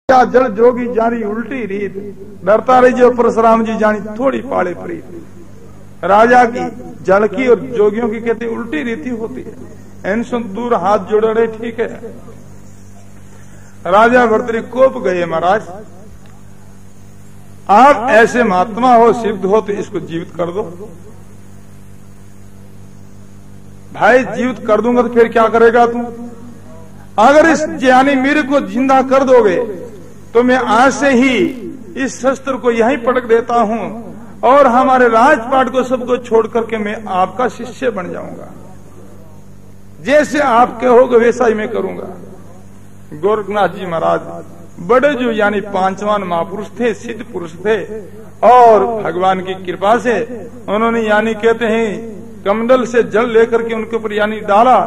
जल जोगी जानी उल्टी रीत, डरता रही जो परशुराम जी जानी थोड़ी पाले प्रीत। राजा की जल की और जोगियों की कहते उल्टी रीति होती है। इनसे दूर हाथ जोड़ रहे ठीक है। राजा भर्तृ कोप गए, महाराज आप ऐसे महात्मा हो, सिद्ध हो तो इसको जीवित कर दो। भाई जीवित कर दूंगा तो फिर क्या करेगा तू? अगर इस ज्ञानी मेरे को जिंदा कर दोगे तो मैं आज से ही इस शस्त्र को यहीं पटक देता हूं और हमारे राजपाट को सबको छोड़ करके मैं आपका शिष्य बन जाऊंगा। जैसे आप कहोगे वैसा ही मैं करूंगा। गोरखनाथ जी महाराज बड़े जो यानी पांचवान महापुरुष थे, सिद्ध पुरुष थे, और भगवान की कृपा से उन्होंने यानी कहते हैं कमंडल से जल लेकर के उनके ऊपर यानी डाला।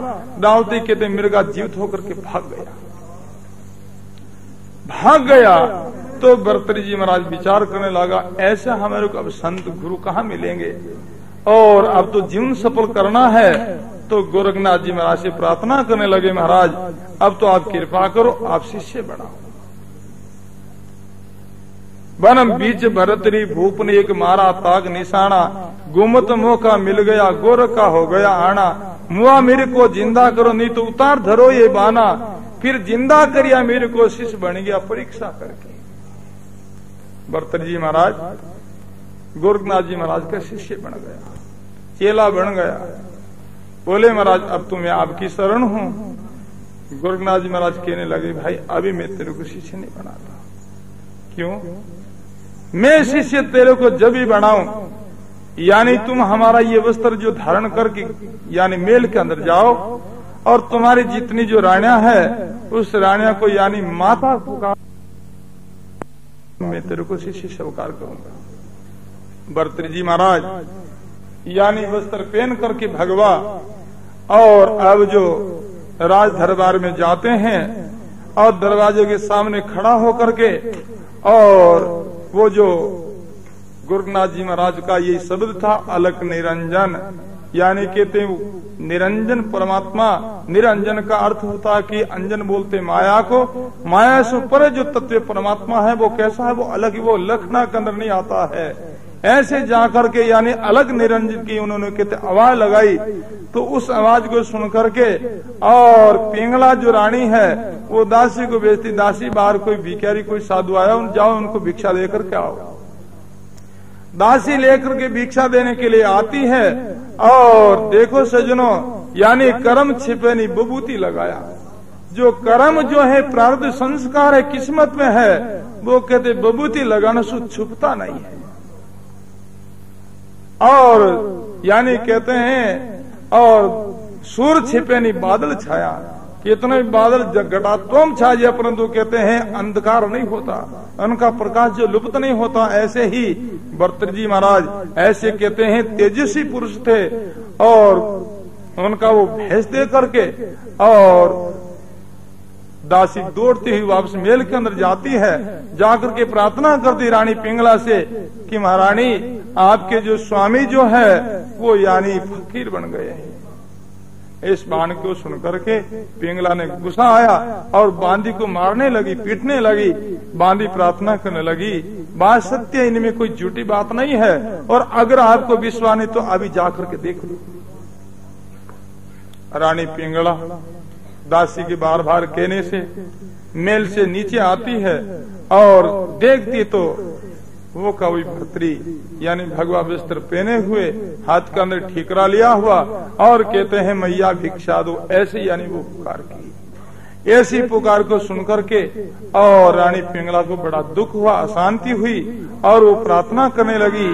डालते कहते मृगा जीवित होकर के भाग गया। तो भर्तृ जी महाराज विचार करने लगा ऐसा हमारे को अब संत गुरु कहाँ मिलेंगे और अब तो जीवन सफल करना है। तो गोरखनाथ जी महाराज से प्रार्थना करने लगे, महाराज अब तो आप कृपा करो, आप शिष्य बनाओ। बनम बीच भरतरी भूप ने एक मारा ताक निशाना, गुमत मौका मिल गया गोरख का हो गया आना। मुआ मेरे को जिंदा करो नहीं तो उतार धरो ये बाना, फिर जिंदा करिया मेरे को शिष्य बन गया परीक्षा करके। भरतरी जी महाराज गोरखनाथ जी महाराज का शिष्य बन गया, चेला बन गया। बोले महाराज अब तो मैं आपकी शरण हूं। गोरखनाथ जी महाराज कहने लगे भाई अभी मैं तेरे को शिष्य नहीं बनाता। क्यों? मैं शिष्य तेरे को जब भी बनाऊं यानी तुम हमारा ये वस्त्र जो धारण करके यानी मेल के अंदर जाओ और तुम्हारी जितनी जो रानियां है उस रानियां को यानी माता पुकार, मैं तेरे को शिष्य स्वीकार करूंगा। भर्तृ जी महाराज यानी वस्त्र पहन करके भगवा और अब जो राज दरबार में जाते हैं और दरवाजे के सामने खड़ा होकर के, और वो जो गोरखनाथ जी महाराज का ये शब्द था अलक निरंजन, यानी कहते निरंजन परमात्मा। निरंजन का अर्थ होता है कि अंजन बोलते माया को, माया से पर जो तत्व परमात्मा है वो कैसा है, वो अलग, वो लखना के अंदर नहीं आता है। ऐसे जाकर के यानी अलग निरंजन की उन्होंने कहते आवाज लगाई। तो उस आवाज को सुन करके और पिंगला जो रानी है वो दासी को भेजती, दासी बाहर कोई भिखारी कोई साधु आया जाओ उनको भिक्षा लेकर के आओ। दासी लेकर के भिक्षा देने के लिए आती है और देखो सजनों यानी कर्म छिपे नहीं बबूती लगाया। जो कर्म जो है प्रारब्ध संस्कार है किस्मत में है वो कहते बबूती लगाना से छुपता नहीं है। और यानी कहते हैं और सूर्य छिपे नहीं बादल छाया, कितना भी बादल घटात्म छा जाए परंतु कहते हैं अंधकार नहीं होता, उनका प्रकाश जो लुप्त नहीं होता। ऐसे ही भर्तृ जी महाराज ऐसे कहते हैं तेजस्वी पुरुष थे और उनका वो भेज दे करके और दासी दौड़ती हुई वापस मेल के अंदर जाती है। जाकर के प्रार्थना करती रानी पिंगला से कि महारानी आपके जो स्वामी जो है वो यानी फकीर बन गए हैं। इस बाण को सुन करके पिंगला ने गुस्सा आया और बांदी को मारने लगी, पीटने लगी। बांदी प्रार्थना करने लगी बात सत्य, इनमें कोई झूठी बात नहीं है और अगर आपको विश्वास नहीं तो अभी जाकर के देख लो। रानी पिंगला दासी के बार बार कहने से मेल से नीचे आती है और देखती तो वो कवि भर्तरी यानी भगवा वस्त्र पहने हुए, हाथ के अंदर ठीकरा लिया हुआ और कहते हैं मैया भिक्षा दो, ऐसे यानी वो पुकार की। ऐसी पुकार को सुनकर के और रानी पिंगला को बड़ा दुख हुआ, अशांति हुई और वो प्रार्थना करने लगी।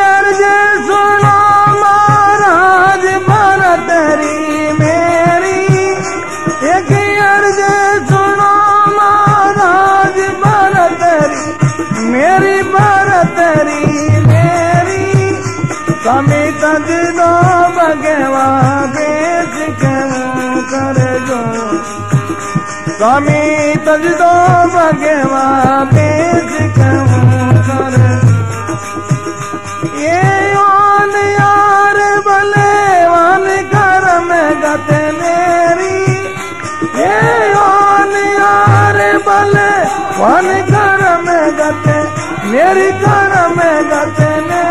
अर्ज सुनो महाराज भरतरी मेरी, स्वामी तज दो भगवा बेच कहूँ कर जो स्वामी तज दो भगवा बेच कहूँ कर ये ओन यार भले वन कर में गते मेरी ये ओन यार भले वन कर में गते मेरी कर में गते ने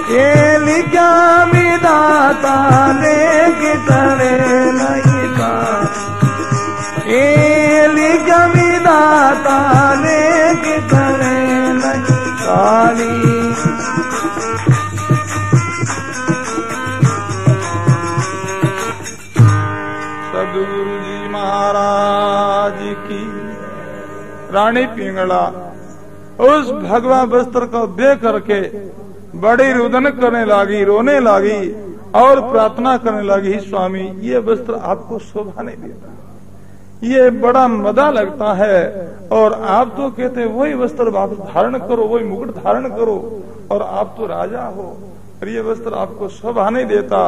ये लिखा विदाता लेके तरे नहीं था ये लिखा विदाता लेके तरे नहीं काली सदगुरु जी महाराज की। रानी पिंगला उस भगवा वस्त्र को देख करके बड़ी रुदन करने लगी, रोने लगी और प्रार्थना करने लगी, स्वामी ये वस्त्र आपको शोभा नहीं देता, ये बड़ा मदा लगता है और आप तो कहते वही वस्त्र वापस धारण करो, वही मुकुट धारण करो और आप तो राजा हो और ये वस्त्र आपको शोभा नहीं देता।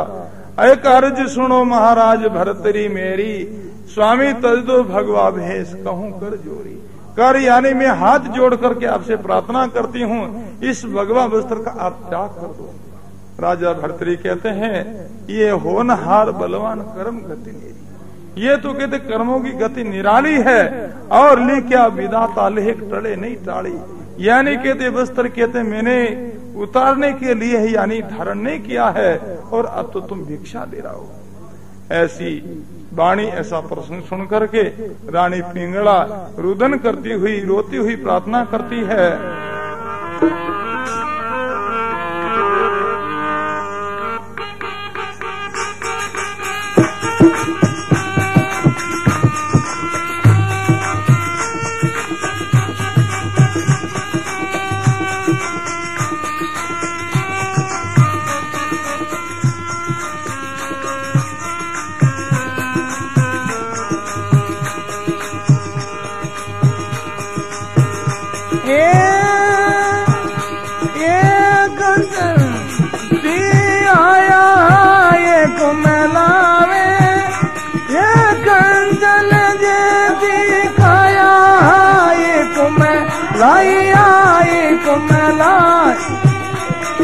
एक अर्ज सुनो महाराज भरतरी मेरी, स्वामी तज दो भगवा भेष कहूँ कर जोरी कर, यानी मैं हाथ जोड़ करके आपसे प्रार्थना करती हूँ इस भगवा वस्त्र का आप त्याग कर दो। राजा भरतरी कहते हैं ये होनहार बलवान कर्म गति मेरी, ये तो कहते कर्मों की गति निराली है और ली क्या विदाता लेख टले नहीं टाड़ी, यानी कहते वस्त्र कहते मैंने उतारने के लिए ही यानी धारण नहीं किया है और अब तो तुम भिक्षा दे रहा हो। ऐसी वाणी ऐसा प्रश्न सुन करके रानी पिंगला रुदन करती हुई रोती हुई प्रार्थना करती है।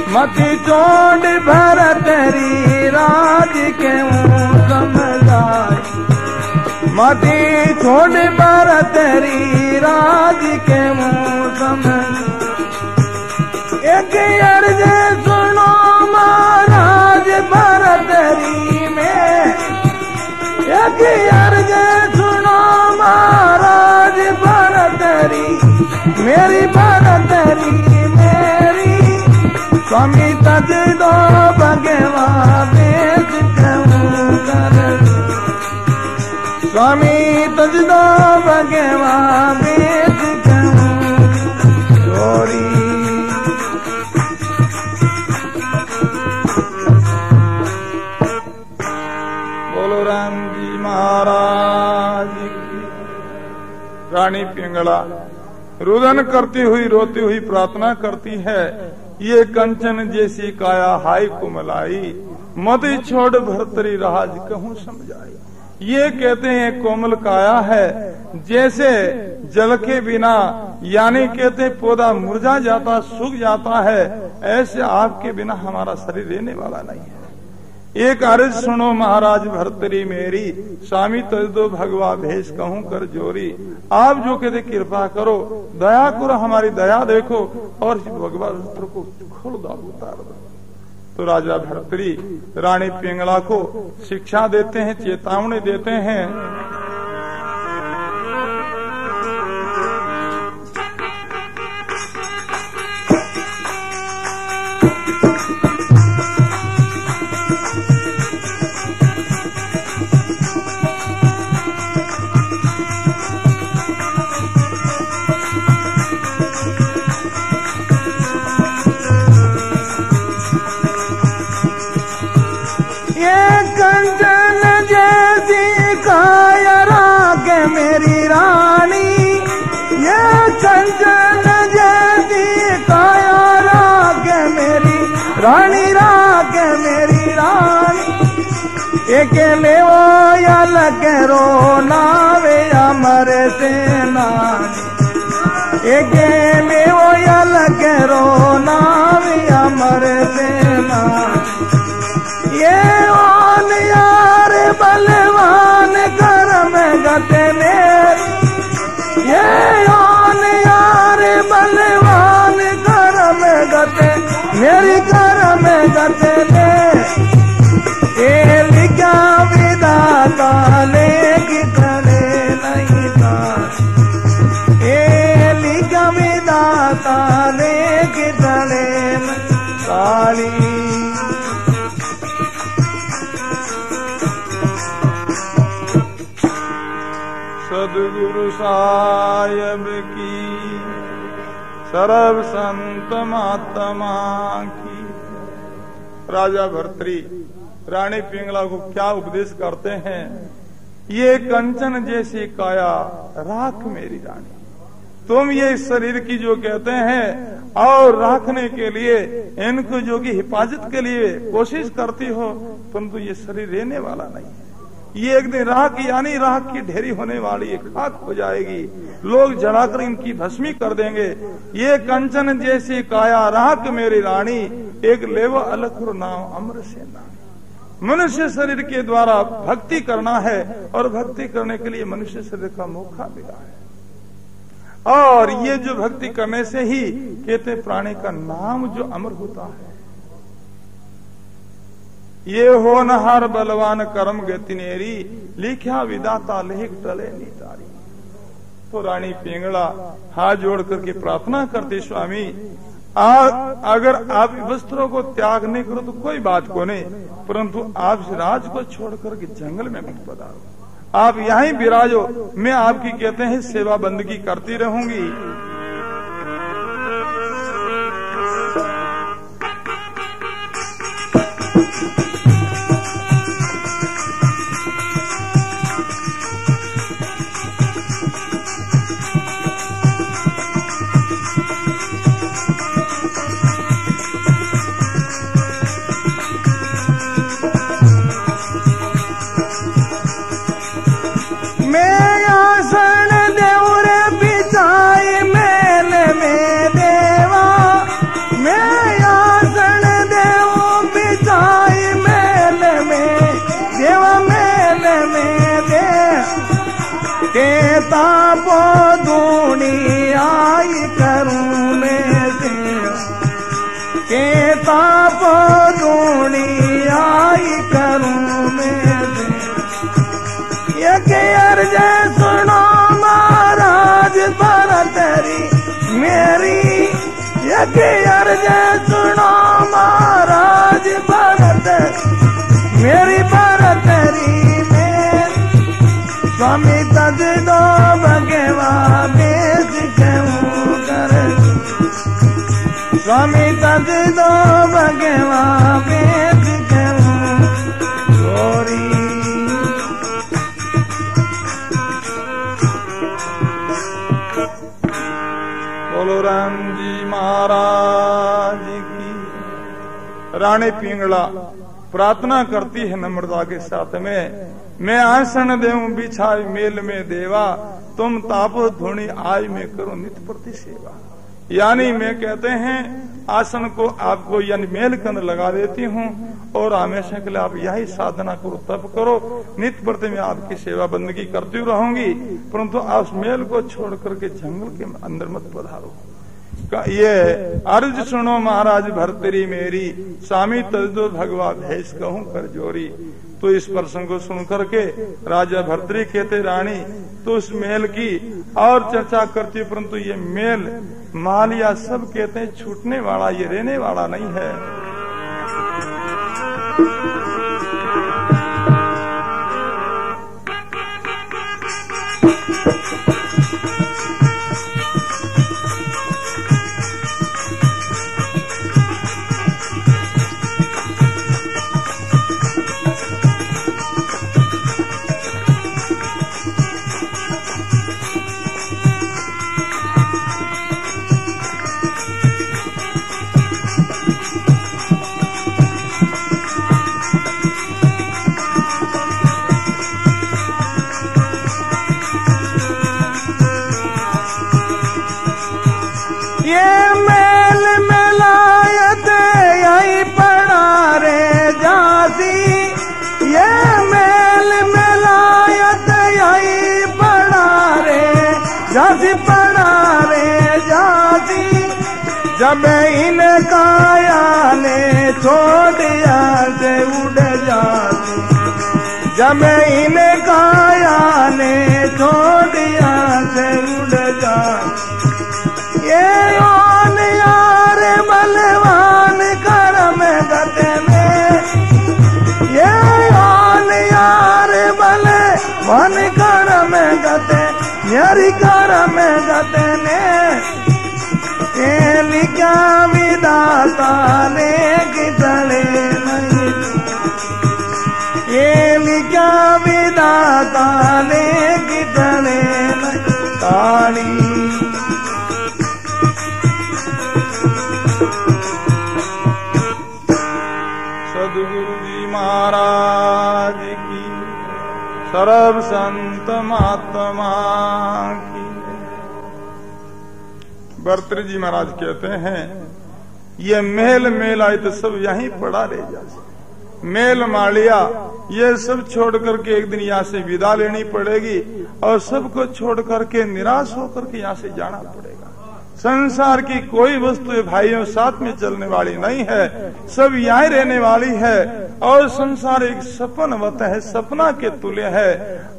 मति चोड़ भरतरी राज के समझाए, मति छोड़ भरतरी राज के समझ। एक अर्ज सुनो महाराज भरतरी में, एक अर्ज सुनो महाराज भरतरी मेरी भरतरी मेरी, स्वामी तज दो भगवा भेष कहूँ कर, स्वामी तज दो भगवा भेष कहूँ जोरी। बोलो राम जी महाराज की। रानी पिंगला रुदन करती हुई रोती हुई प्रार्थना करती है, ये कंचन जैसी काया हाय कुमलाई, मति छोड़ भरतरी राज कहूँ समझाई। ये कहते हैं कोमल काया है जैसे जल के बिना यानी कहते पौधा मुरझा जाता सूख जाता है, ऐसे आपके बिना हमारा शरीर रहने वाला नहीं है। एक अर्ज सुनो महाराज भरतरी मेरी, स्वामी तज दो भगवा भेष कहूँ कर जोरी। आप जो कहते कृपा करो, दया करो, हमारी दया देखो और भगवा वस्त्र को खोल दो, उतार दो। तो राजा भरतरी रानी पिंगला को शिक्षा देते हैं, चेतावनी देते हैं। कंचन जैसी काया रानी राख मेरी रानी एक ले वो या लगे रो नावे अमर से नानी एक ले वो या लगे रो नावे अमर से नानी ये ओन यार बलवान करम गते मेरी ये ओन यार बलवान करम गते मेरी करम गते ने ये लिखा विधाता लेगी चले नहीं था ये लिखा विधाता लेगी चले काली सदगुरु साहिब की सर्व संत महात्मा की। राजा भर्तृ रानी पिंगला को क्या उपदेश करते हैं? ये कंचन जैसी काया राख मेरी रानी, तुम ये शरीर की जो कहते हैं और राखने के लिए इनको जो कि हिफाजत के लिए कोशिश करती हो, परंतु ये शरीर रहने वाला नहीं है। ये एक दिन राख यानी राख की ढेरी होने वाली एक खाक हो जाएगी, लोग जलाकर इनकी भस्मी कर देंगे। ये कंचन जैसी काया राख मेरी रानी एक लेवा अलखुर नाम अमर से नाम। मनुष्य शरीर के द्वारा भक्ति करना है और भक्ति करने के लिए मनुष्य शरीर का मौका मिला है, और ये जो भक्ति करने से ही कहते प्राणी का नाम जो अमर होता है। ये हो नहार बलवान कर्म गतिनेरी लिखा विदाता लेख टले नीतारी। तो रानी पिंगला हाथ जोड़ करके प्रार्थना करती, स्वामी अगर आप वस्त्रों को त्याग नहीं करो तो कोई बात को नहीं, परंतु आप राज को छोड़ करके जंगल में मत पधारो, आप यहीं विराजो, मैं आपकी कहते हैं सेवा बंदगी करती रहूंगी। तापो दूनी आई करूं मैं सेवा के तापो दूनी आई करूं मैं सेवा। ये के अर्ज सुनो महाराज भरतरी मेरी, ये के अर्ज सुनो महाराज भरतरी मेरी भरतरी स्वामी तज दो भगवा बेस कहूँ कर, स्वामी तज दो भगवा बेस कहूँ गोरी। बोलो राम जी महाराज की। रानी पिंगला प्रार्थना करती है नम्रता के साथ में, मैं आसन देऊं बिछाई मेल में देवा, तुम तापो धुनी आई में करो नित्य प्रति सेवा। यानी मैं कहते हैं आसन को आपको यानी मेल कंद लगा देती हूँ और हमेशा के लिए आप यही साधना करो, तप करो, नित्य प्रति में आपकी सेवा बंदगी करती रहूंगी, परंतु आप मेल को छोड़ करके जंगल के अंदर मत पधारो। ये अर्ज सुनो महाराज भरतरी मेरी, स्वामी तजदो भगवा भेष कहूं कर जोरी। तो इस प्रसंग को सुन करके राजा भर्तृ कहते रानी तो उस मेल की और चर्चा करती, परंतु ये मेल माल या सब कहते हैं छूटने वाला, ये रहने वाला नहीं है। जब इन काया ने छोड़िया से उड़ जा ये ओन यार बलवान करम गते में ये ओन यार बलवान करम गते यारी करम गते ने लिखा विदाता ने कितने नहीं ये लिखा विदाता ने कितने ताली सदगुरु जी महाराज की सर्व संत महात्मा की। भर्तृ जी महाराज कहते हैं ये महल मेला तो सब यहीं पड़ा रह जाए। मेल मालिया ये सब छोड़ करके एक दिन यहाँ से विदा लेनी पड़ेगी और सबको छोड़ करके निराश होकर के यहाँ से जाना पड़ेगा। संसार की कोई वस्तु भाइयों साथ में चलने वाली नहीं है, सब यहीं रहने वाली है। और संसार एक सपनवत है, सपना के तुल्य है।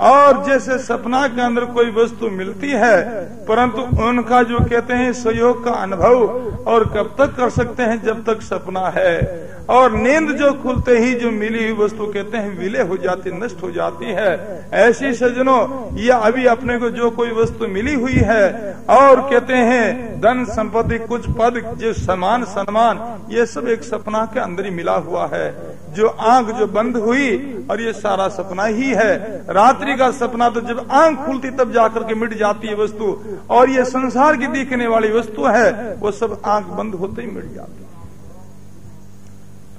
और जैसे सपना के अंदर कोई वस्तु मिलती है परंतु उनका जो कहते हैं सहयोग का अनुभव और कब तक कर सकते हैं जब तक सपना है। और नींद जो खुलते ही जो मिली हुई वस्तु कहते हैं विलय हो जाती, नष्ट हो जाती है। ऐसी सज्जनों ये अभी अपने को जो कोई वस्तु मिली हुई है और कहते हैं धन संपत्ति कुछ पद जो समान सम्मान ये सब एक सपना के अंदर ही मिला हुआ है। जो आंख जो बंद हुई और ये सारा सपना ही है। रात्रि का सपना तो जब आंख खुलती तब जाकर के मिट जाती है वस्तु, और ये संसार की दिखने वाली वस्तु है वो सब आंख बंद होते ही मिट जाती है।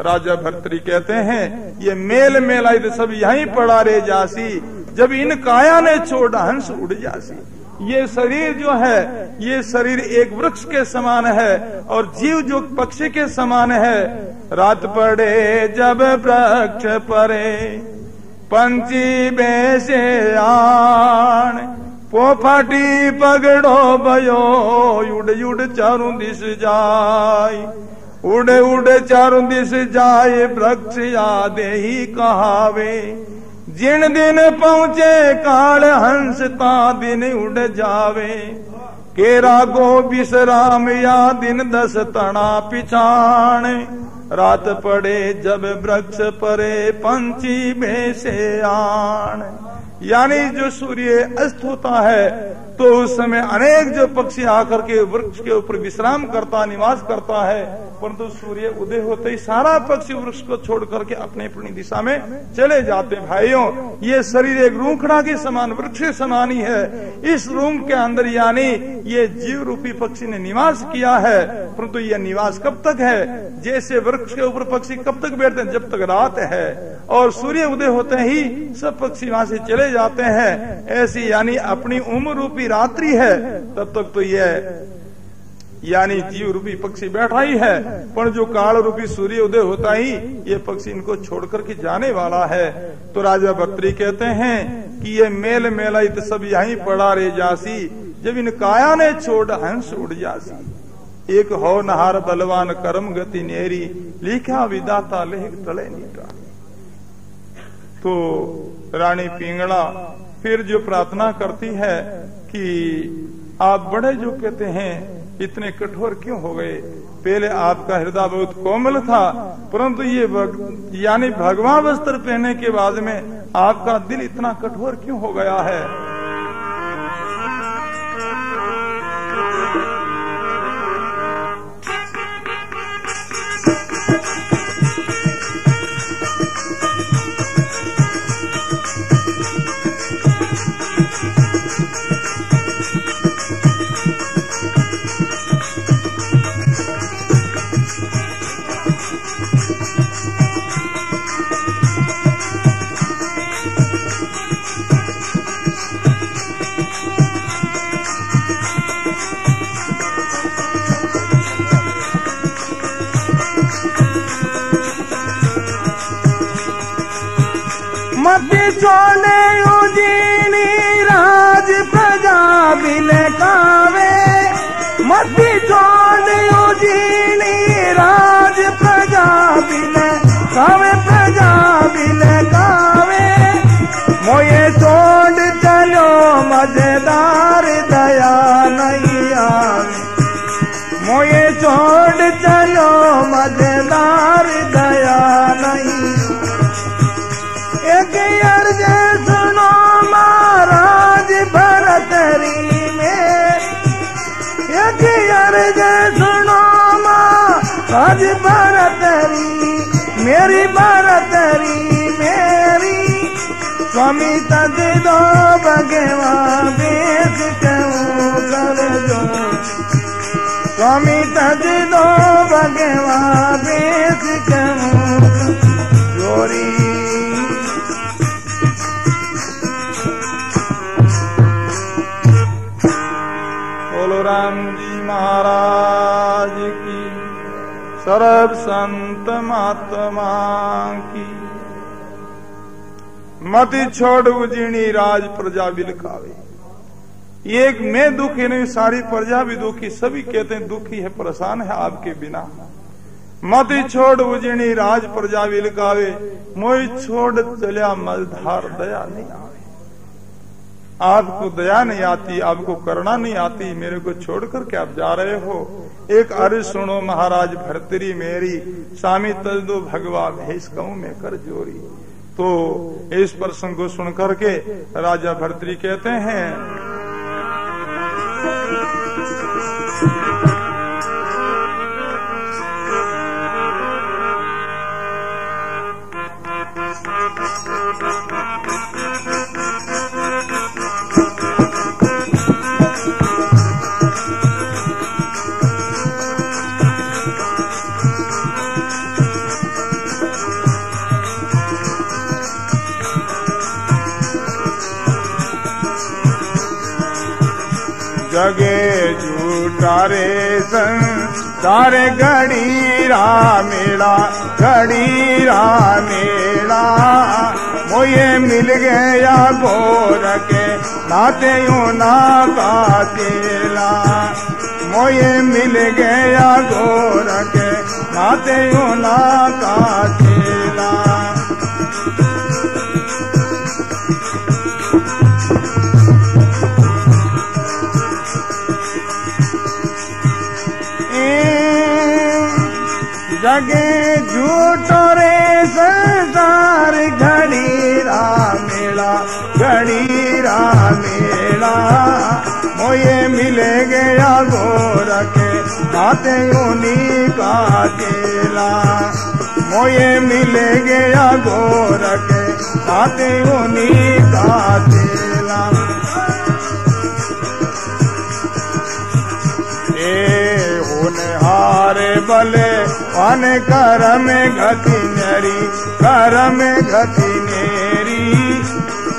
राजा भर्तृ कहते हैं ये मेल मेलाई तो सब यहीं पड़ा रह जासी, जब इन काया ने छोड़ हंस उड़ जासी। ये शरीर जो है ये शरीर एक वृक्ष के समान है और जीव जो पक्षी के समान है। रात पड़े जब वृक्ष परे पंछी बेसे आन पोफाटी पगड़ो भयो उड़ उड़ चारों दिस जाय उड़े उड़े चारों दिस जाए वृक्ष यादे ही कहावे जिन दिन पहुँचे काल हंस ता दिन उड़ जावे केरा गो विश्राम या दिन 10 तना पिछाण रात पड़े जब वृक्ष परे पंछी बेसे आन। यानी जो सूर्य अस्त होता है तो उस समय अनेक जो पक्षी आकर के वृक्ष के ऊपर विश्राम करता निवास करता है, परंतु सूर्य उदय होते ही सारा पक्षी वृक्ष को छोड़ करके अपनी अपनी दिशा में चले जाते। भाइयों ये शरीर एक रूखड़ा के समान वृक्ष के समान ही है। इस रूम के अंदर यानी ये जीव रूपी पक्षी ने निवास किया है, परंतु यह निवास कब तक है? जैसे वृक्ष के ऊपर पक्षी कब तक बैठते हैं? जब तक रात है और सूर्य उदय होते ही सब पक्षी वहां से चले जाते हैं। ऐसी यानी अपनी उम्र रूपी रात्रि है तब तक तो यह यानी जीव रूपी पक्षी बैठा ही है, पर जो काल रूपी सूर्य उदय होता ही ये पक्षी इनको छोड़ करके जाने वाला है। तो राजा भर्तृ कहते हैं कि ये मेल मेलाई तो सब यहीं पड़ा रह जासी, जब इन काया ने छोड़ हंस उड़ जासी। एक हो नहार बलवान कर्म गति नेरी लिखा विदाता लेह तले नीटा। तो रानी पिंगला फिर जो प्रार्थना करती है कि आप बड़े जो कहते हैं इतने कठोर क्यों हो गए? पहले आपका हृदय बहुत कोमल था, परंतु ये यानी भगवा वस्त्र पहनने के बाद में आपका दिल इतना कठोर क्यों हो गया है? छोड़े उजीनी राज प्रजा बिलकावे, मती छोड़े उजीनी राज प्रजा बिलकावे, प्रजा बिलकावे भरतरी मेरी स्वामी तज दो भगवा बेस कहूँ कर जो स्वामी तज दो भगवा बेस कहूँ जोरी बोलो राम जी महाराज की, सर्व संत महात्मा की। मति छोड़ उजिणी राज प्रजा बिलखावे। एक मैं दुखी नहीं, सारी प्रजा भी दुखी, सभी कहते हैं दुखी है, परेशान है आपके बिना। मति छोड़ उजिणी राज प्रजा बिलखावे, मोई छोड़ चलिया मझधार दया नहीं आवे। आपको दया नहीं आती, आपको करुणा नहीं आती, मेरे को छोड़ करके आप जा रहे हो। एक अर्ज सुनो महाराज भर्तरी मेरी, स्वामी तज दो भगवा भेष कहूं मैं कर जोरी। तो इस प्रसंग को सुन करके राजा भर्तरी कहते हैं, जगे झूठा रे संसार घड़ीरा मेला, घड़ीरा मेला। मोये मिल गया गोर के नाते यूं ना का तेला, मोये मिल गया गोर के नाते यूं ना का तेला। जगे झूठो रे संसार घड़ीरा मेला, घड़ीरा मेला। मोये मिले गया गोर के नाते उन्हीं का तेला, मोये मिले गया गोर के नाते उन्हीं का तेला। हारे बले वन कर में गति नेरी, कर में गति नेरी।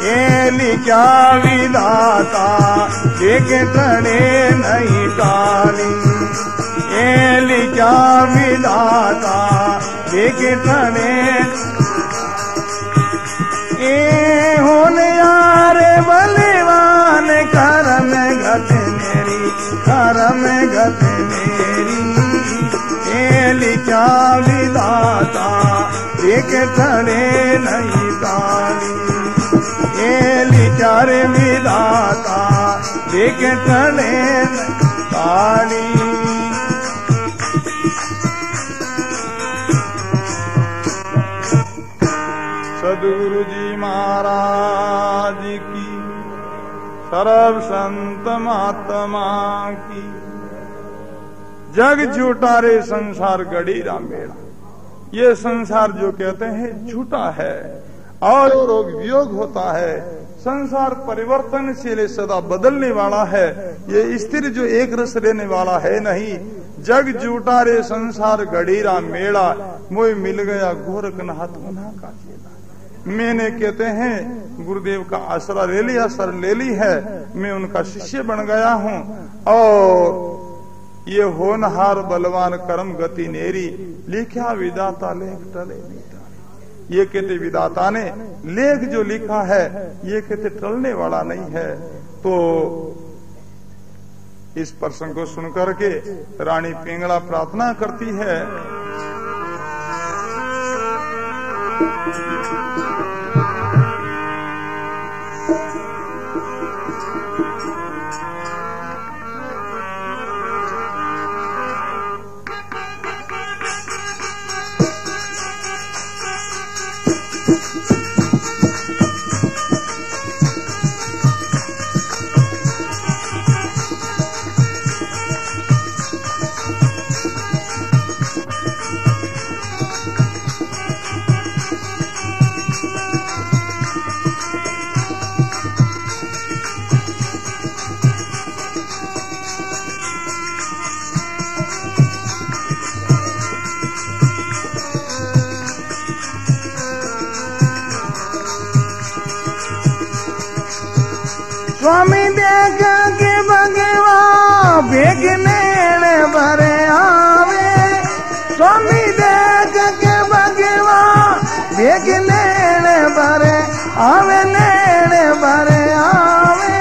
ये लिखा विधाता एक तड़े नहीं काली, ये लिखा विधाता एक तड़े। ये होने यारे बलवान कर में गति नेरी, कर में गति नेरी। लिखा विधाता एक तड़े नहीं ताली, ये लिखा रे विधाता एक तड़े ताली। सद्गुरु जी महाराज की, सर्व संत महात्मा की। जग झूठा रे संसार गड़ीरा मेला। ये संसार जो कहते हैं झूठा है और रोग वियोग होता है। संसार परिवर्तनशील, सदा बदलने वाला है। ये स्थिर जो एक रस रहने वाला है नहीं। जग झूठा रे संसार गड़ीरा मेला, मोय मिल गया गोरखनाथ उन्हा का चेला। मैंने कहते हैं गुरुदेव का आसरा ले लिया, सर ले ली है, मैं उनका शिष्य बन गया हूँ। और ये होनहार बलवान कर्म गति नेरी, लिखा विदाता लेख टले नहीं टाले। ये कहते विदाता ने लेख जो लिखा है ये कहते टलने वाला नहीं है। तो इस प्रसंग को सुनकर के रानी पिंगला प्रार्थना करती है, स्वामी देख के भगवा बेगने भरे आवे, स्वामी देख के भगवा बेगने भरे आवे, नेड़े भरे आवे।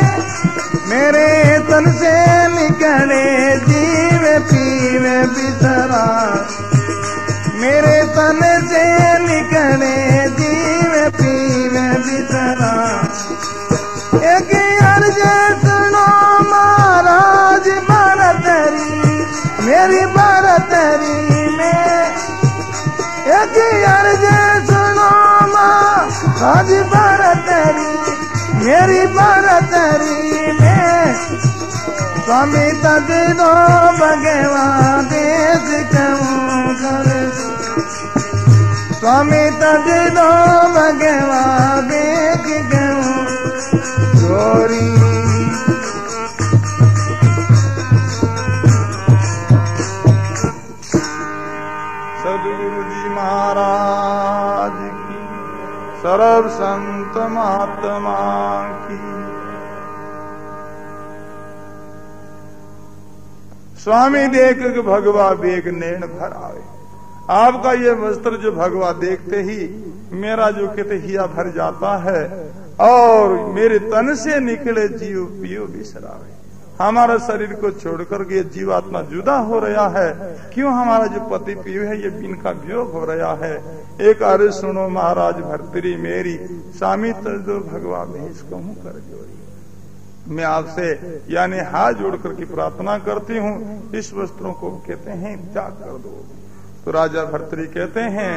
मेरे तन से निकले जीवे पीवे बिसरा, मेरे तन से निकले जीवे पीवे बिसरा। एक अर्ज सुनो महाराज भरतरी, मेरी भरतरी में। एक अर्ज सुनो महाराज भरतरी, मेरी भरतरी में। स्वामी तद दो भगवान देश कहूँ कर, स्वामी तद दो भगवान देश कहूँ गोरी। सदगुरु जी महाराज की, सर्व संत महात्मा की। स्वामी देख के भगवा बेग नैन भर आवे। आपका ये वस्त्र जो भगवा देखते ही मेरा जो कहते हिया भर जाता है, और मेरे तन से निकले जीव पियो बिसरावे। हमारा शरीर को छोड़कर के जीवात्मा जुदा हो रहा है। क्यों? हमारा जो पति पियो है ये इनका वियोग हो रहा है। एक अर्ज सुनो महाराज भरतरी मेरी, स्वामी तजो भगवा भेष कहूँ कर जोरी। मैं आपसे यानी हाथ जोड़ करके प्रार्थना करती हूँ, इस वस्त्रों को कहते हैं त्याग कर दो। तो राजा भरतरी कहते हैं,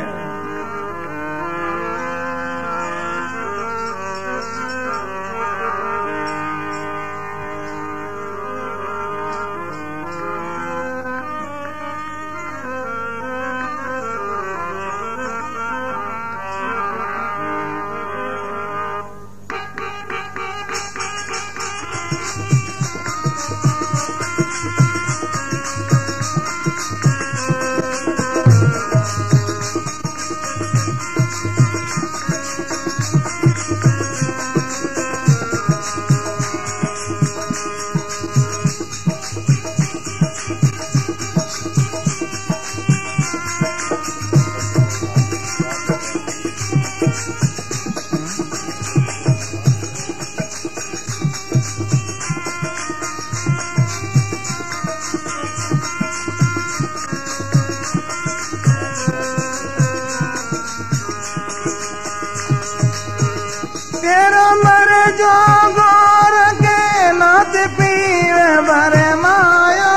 तेरा मर जो गोर के नाथ पीवे भरे माया,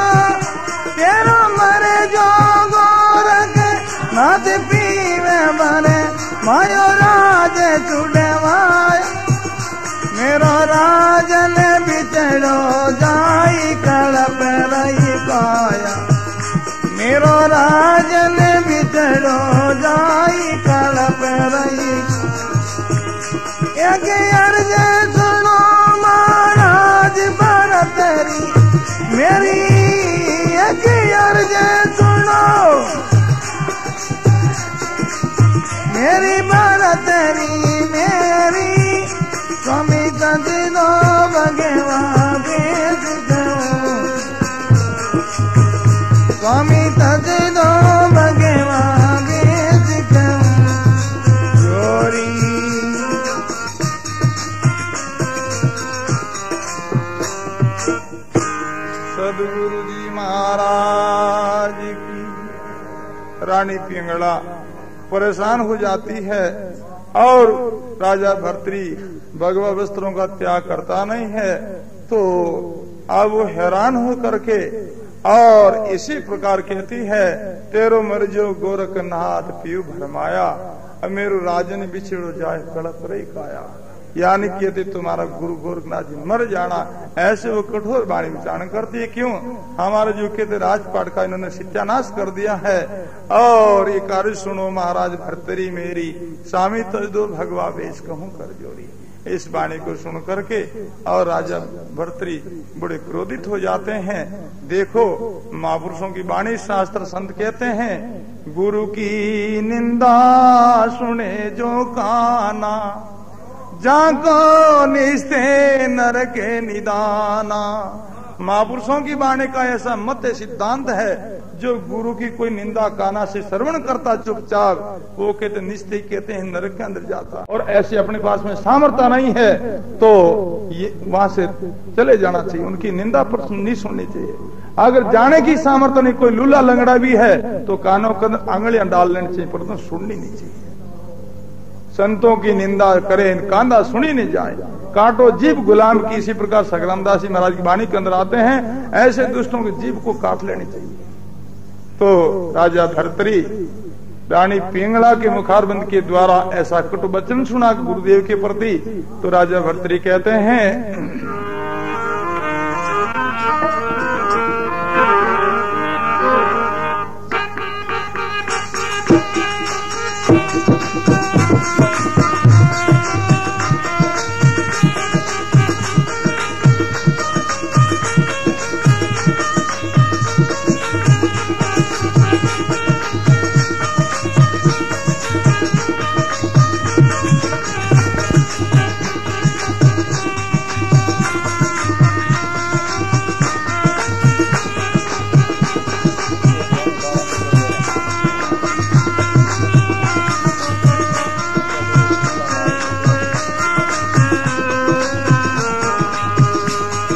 तेरा मर जो गोर के नाथ पीवे भरे मायो राज चुड़े माया। मेरो राजन बिछड़ो जाई कलप रही काया, मेरो राजन बिछड़ो जाई कलप रही। एक अर्ज सुनो महाराज भरतरी मेरी, एक अर्ज सुनो मेरी भरतरी मेरी। स्वामी तज दो भगवान भेज दो, स्वामी तज दो भगवान भेज दो गोरी। सदगुरु जी महाराज की। रानी पिंगला परेशान हो जाती है और राजा भर्तरी भगवा वस्त्रों का त्याग करता नहीं है। तो अब वो हैरान हो करके और इसी प्रकार कहती है, तेरो मरजो गोरखनाथ पीयू भरमाया, अब मेरो राजन बिछड़ो जाए कड़प रही काया। यानी कहते तुम्हारा गुरु गोरखनाथ जी मर जाना, ऐसे वो कठोर वाणी उच्चारण करती है। क्यों? हमारे जो कहते राजपाट का इन्होंने सत्यानाश कर दिया है। और ये कार्य सुनो महाराज भरतरी मेरी, स्वामी तज दो भगवा वेश कहूँ कर जोड़ी। इस वाणी को सुन करके और राजा भरतरी बड़े क्रोधित हो जाते हैं। देखो महापुरुषों की वाणी, शास्त्र संत कहते हैं, गुरु की निंदा सुने जो काना, जाको निस्ते नरके निदाना। महापुरुषों की वाणी का ऐसा मत सिद्धांत है, जो गुरु की कोई निंदा काना से श्रवण करता चुपचाप, वो कहते निश्चय कहते हैं नरक के अंदर जाता। और ऐसे अपने पास में सामर्थ्य नहीं है तो ये वहां से चले जाना चाहिए, उनकी निंदा पर नहीं सुननी चाहिए। अगर जाने की सामर्थ्य नहीं, कोई लूला लंगड़ा भी है तो कानों के अंदर आंगलियां डाल लेनी चाहिए, परंतु सुननी नहीं चाहिए। संतों की निंदा करे कांदा सुनी नहीं जाए, काटो जीभ गुलाम की। इसी प्रकार सगरामदास जी महाराज की वाणी के अंदर आते हैं, ऐसे दुष्टों की जीभ को काट लेनी चाहिए। तो राजा भर्तरी रानी पिंगला के मुखारबंद के द्वारा ऐसा कटु वचन सुना गुरुदेव के प्रति, तो राजा भर्तरी कहते हैं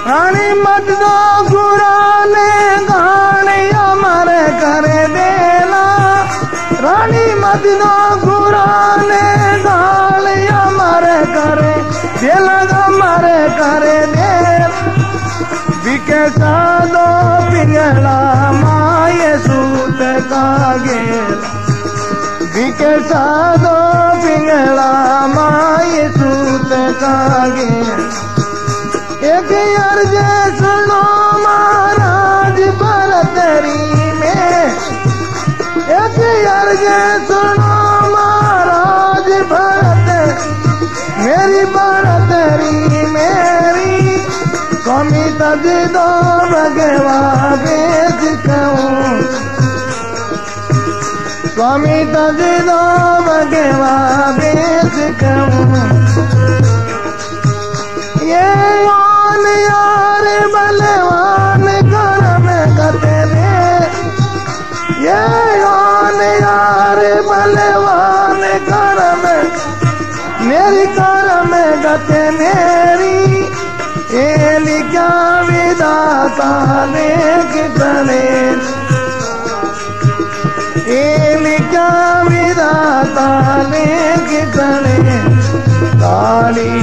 रानी मत दो गुराने गाने अमर करे देला। रानी मत दो गुराने गाने अमर करे देला, अमर करे देला। बिके सादो पिंगला माये सूत का गेला। बिके सादो पिंगला माये सूत का गेला। एक अर्ज सुनो महाराज भरतरी में, एक अर्ज सुनो महाराज भरत मेरी भरतरी मेरी। स्वामी तज दो भगवा बेच कहूँ, स्वामी तज दो भगवा बेच कहूँ। ये यार बलवान कर्म गते रे, ये यार बलवान कर्म मेरी कर्म गते मेरी। एली क्या विदाता ने कितने, एली क्या विदाता ने कितने ताली।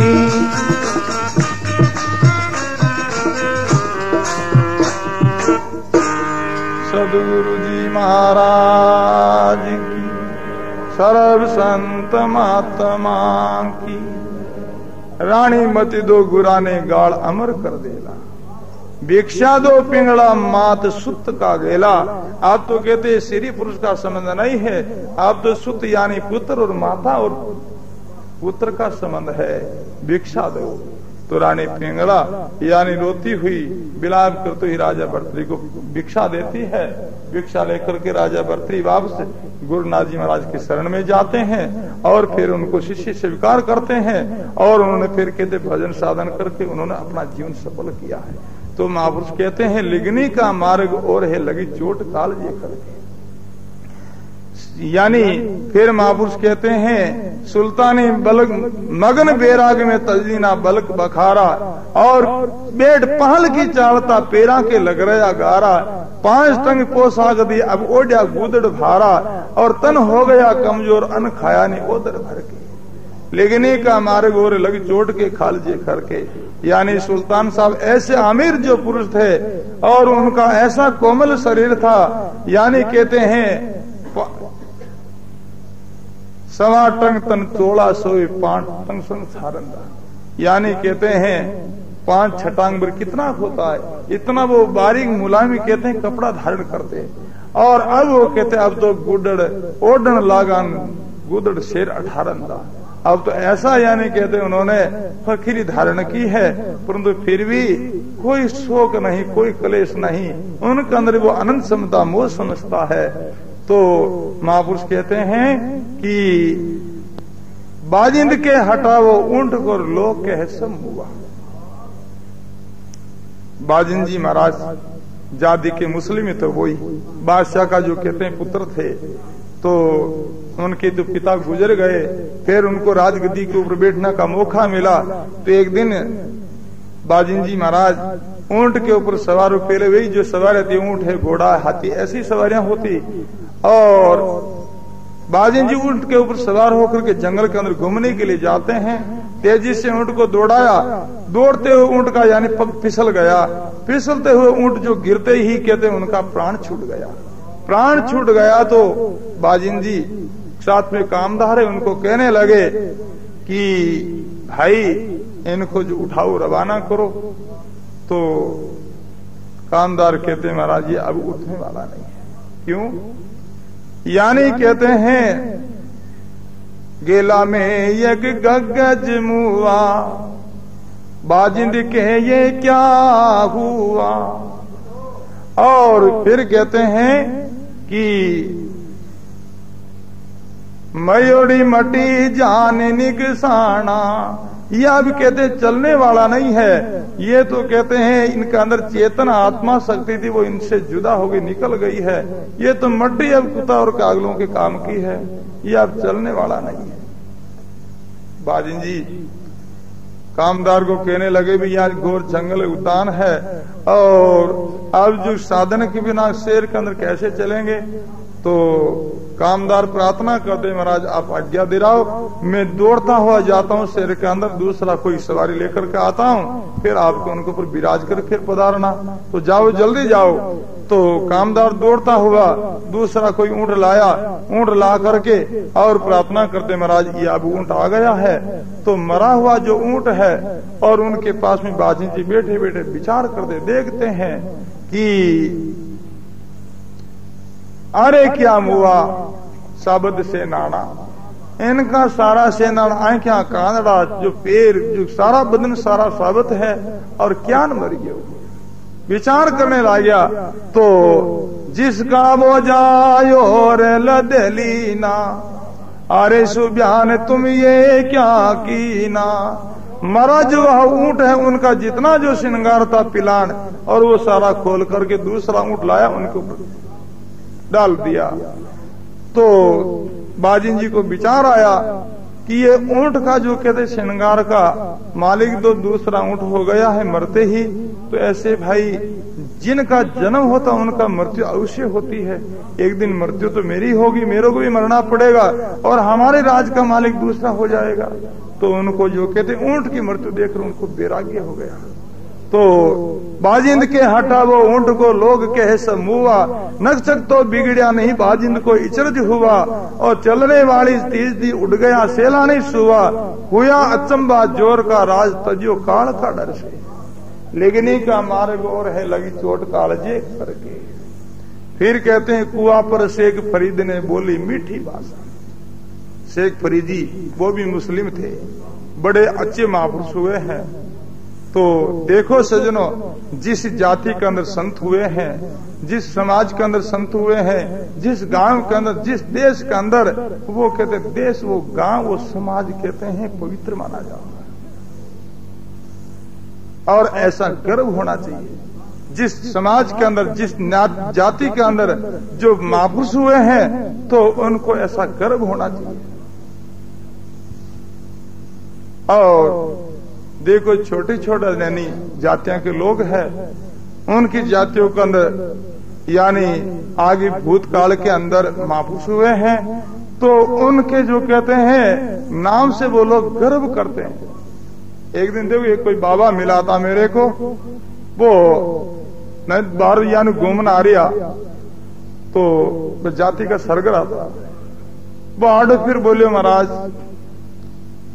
सदगुरु जी महाराज की, सर्व संत महात्मा की। रानी मति दो गुराने गाड़ अमर कर देला। भिक्षा दो पिंगला मात सुत का गेला। आप तो कहते स्त्री पुरुष का संबंध नहीं है, आप तो सुत यानी पुत्र और माता और पुत्र का संबंध है। भिक्षा दो। तो रानी पिंगला यानी रोती हुई विलाप करते ही राजा भर्तरी को भिक्षा देती है। भिक्षा लेकर के राजा भर्तरी वापस गुरुनाथ जी महाराज के शरण में जाते हैं और फिर उनको शिष्य स्वीकार करते हैं। और उन्होंने फिर कहते भजन साधन करके उन्होंने अपना जीवन सफल किया है। तो महापुरुष कहते हैं लिगनी का मार्ग और है लगी चोट काल ये करके। यानी फिर महापुरुष कहते हैं सुल्तानी बलक मगन बैराग में तजीना बलक बखारा। और बेड पहल की चालता पेरा के लग रहा गारा। 5 टंग पोशाक दी अब ओढ़िया गुदड़ भारा। और तन हो गया कमजोर अन खाया नहीं ओदर भर के। लेगने का मार्ग और लग चोट के खाल जे करके। यानी सुल्तान साहब ऐसे आमिर जो पुरुष थे और उनका ऐसा कोमल शरीर था। यानी कहते हैं 1.25 टंग तन चोला सोए 5 टंग संग सारंदा। यानी कहते हैं 5-6 टांग पर कितना होता है, इतना वो बारीक मुलायम कहते हैं कपड़ा धारण करते हैं। और अब वो कहते हैं अब तो गुदड़ ओढ़न लागान गुदड़ शेर 18 अब तो ऐसा यानी कहते हैं उन्होंने फकीरी धारण की है, परंतु फिर भी कोई शोक नहीं, कोई क्लेश नहीं, उनके अंदर वो अनंत समता मोह समझता है। तो महापुरुष कहते हैं कि बाजिंद के हटावो ऊंट को लोग कह सम हुआ। बाजिंद जी महाराज जाति के मुस्लिम तो वही बादशाह का जो कहते हैं पुत्र थे, तो उनके जो पिता गुजर गए, फिर उनको राजगद्दी के ऊपर बैठने का मौका मिला। तो एक दिन बाजिंद जी महाराज ऊंट के ऊपर सवार हो। पहले वही जो सवार रहती, ऊंट है, घोड़ा, हाथी, ऐसी सवारियां होती। और बाजिंद जी ऊंट के ऊपर सवार होकर के जंगल के अंदर घूमने के लिए जाते हैं। तेजी से ऊंट को दौड़ाया, दौड़ते हुए ऊंट का यानी पग फिसल गया। फिसलते हुए ऊंट जो गिरते ही कहते हैं उनका प्राण छूट गया। प्राण छूट गया तो बाजिंद जी साथ में कामदार है, उनको कहने लगे कि भाई इनको जो उठाओ रवाना करो। तो कामदार कहते हैं महाराज ये अब उठने वाला नहीं है। क्यों? यानी कहते हैं गेला में एक गगज मुआ, बाजिंद के ये क्या हुआ। और फिर कहते हैं कि मयोड़ी मटी जान निगसाना, ये अब कहते चलने वाला नहीं है। ये तो कहते हैं इनके अंदर चेतन आत्मा शक्ति थी, वो इनसे जुदा हो गई, निकल गई है। ये तो मट्टी अब कुत्ता और कागलों के काम की है, ये अब चलने वाला नहीं है। बाजिंद जी कामदार को कहने लगे भी यहाँ घोर जंगल उद्यान है और अब जो साधन के बिना शेर के अंदर कैसे चलेंगे। तो कामदार प्रार्थना करते महाराज आप आज्ञा दिलाओ, मैं दौड़ता हुआ जाता हूँ शेर के अंदर, दूसरा कोई सवारी लेकर के आता हूँ, फिर आपको उनके ऊपर विराज कर फिर पधारना। तो जाओ जल्दी जाओ। तो कामदार दौड़ता हुआ दूसरा कोई ऊंट लाया, ऊंट ला करके और प्रार्थना करते महाराज ये अब ऊंट आ गया है। तो मरा हुआ जो ऊंट है और उनके पास में बाजिंद जी बैठे बैठे विचार करते, देखते हैं कि अरे क्या हुआ शब्द से नाना, इनका सारा सेनाना, आंखें, कांदड़ा, जो पैर, जो सारा बदन सारा साबित है और क्या न मर गया। विचार करने लगा तो जिसका वो जायो रे लदलीना, अरे सुबहान तुम ये क्या कीना। मरा जो ऊंट है उनका जितना जो श्रृंगार था पिलान, और वो सारा खोल करके दूसरा ऊंट लाया उनके ऊपर डाल दिया। तो बाजिंद जी को विचार आया कि ये ऊंट का जो कहते श्रृंगार का मालिक तो दूसरा ऊंट हो गया है मरते ही, तो ऐसे भाई जिनका जन्म होता उनका मृत्यु अवश्य होती है। एक दिन मृत्यु तो मेरी होगी, मेरे को भी मरना पड़ेगा और हमारे राज का मालिक दूसरा हो जाएगा। तो उनको जो कहते ऊंट की मृत्यु देखकर उनको वैराग्य हो गया। तो बाजिंद के हटा वो ऊंट को लोग कहे समूआ, नक्शक तो बिगड़िया नहीं बाजिंद को इचरज हुआ। और चलने वाली तीज दी उड़ गया सेला नहीं सुआ, हुआ अचंबा जोर का राज तजियो काल का डर से। लेगनी का मार्ग और है लगी चोट कालजे करके। फिर कहते हैं कुआ पर शेख फरीद ने बोली मीठी भाषा। शेख फरीदी वो भी मुस्लिम थे, बड़े अच्छे महापुरुष हुए हैं। तो देखो सजनों, जिस जाति के अंदर संत हुए हैं, जिस समाज के अंदर संत हुए हैं, जिस गांव के अंदर, जिस देश के अंदर, वो कहते देश, वो गांव, वो समाज कहते हैं पवित्र माना जाता है। और ऐसा गर्व होना चाहिए जिस समाज के अंदर, जिस जाति के अंदर जो महापुरुष हुए हैं, तो उनको ऐसा गर्व होना चाहिए। और देखो छोटे छोटे यानी जातियों के लोग हैं, उनकी जातियों के अंदर यानी आगे भूतकाल के अंदर महापुरुष हुए हैं, तो उनके जो कहते हैं नाम से वो लोग गर्व करते हैं। एक दिन देखो एक कोई बाबा मिला था मेरे को, वो बाहर यानी घूमना आ रहा, तो जाति का सरगरा था। वो आडो फिर बोले महाराज